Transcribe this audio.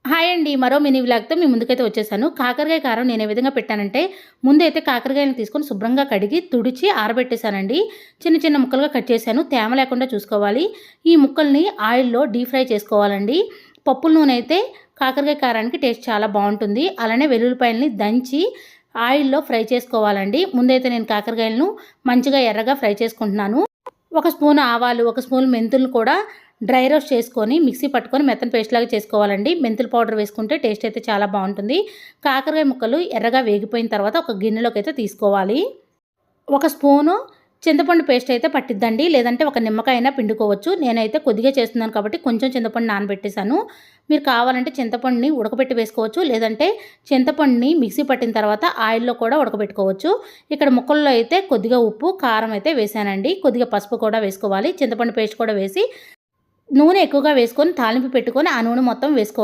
Hi అండి. మరో mini వ్లాగ్‌తో మీ ముందుకైతే వచ్చేసాను. కాకరకాయ కారం నేను ఏ విధంగా పెట్టానంటే, ముందైతే కాకరకాయలను తీసుకొని శుభ్రంగా కడిగి, తుడిచి ఆరబెట్టేసానండి. చిన్న చిన్న ముక్కలుగా కట్ చేశాను. తేమ లేకుండా చూసుకోవాలి. ఈ ముక్కల్ని ఆయిల్‌లో డీప్ ఫ్రై చేసుకోవాలండి. పప్పుల నూనె అయితే కాకరకాయ కారానికి టేస్ట్ చాలా బావుంటుంది. అలానే వెల్లుల్లిపాయలని దంచి ఆయిల్‌లో ఫ్రై చేసుకోవాలండి. ముందైతే నేను కాకరకాయలను మంచిగా ఎర్రగా ఫ్రై చేసుకుంటున్నాను. ఒక స్పూన్ ఆవాలు, ఒక స్పూన్ మెంతులు కూడా డ్రై రోస్ట్ చేసుకొని మిక్సీ పట్టుకొని మెత్తని పేస్ట్ లాగా చేసుకోవాలండి. మెంతుల పౌడర్ వేసుకుంటే టేస్ట్ అయితే చాలా బావుంటుంది. కాకరకాయ ముక్కలు ఎర్రగా వేగిపోయిన తర్వాత ఒక గిన్నెలోకైతే తీసుకోవాలి. ఒక స్పూను చింతపండు పేస్ట్ అయితే పట్టిద్దండి. లేదంటే ఒక నిమ్మకాయ అయినా పిండుకోవచ్చు. నేనైతే కొద్దిగా చేస్తున్నాను కాబట్టి కొంచెం చింతపండు నానబెట్టేసాను. మీరు కావాలంటే చింతపండుని ఉడకబెట్టి వేసుకోవచ్చు. లేదంటే చింతపండుని మిక్సీ పట్టిన తర్వాత ఆయిల్‌లో కూడా ఉడకబెట్టుకోవచ్చు. ఇక్కడ ముక్కల్లో అయితే కొద్దిగా ఉప్పు, కారం అయితే వేసానండి. కొద్దిగా పసుపు కూడా వేసుకోవాలి. చింతపండు పేస్ట్ కూడా వేసి నూనె ఎక్కువగా వేసుకొని తాలింపు పెట్టుకొని ఆ నూనె మొత్తం వేసుకోవాలి.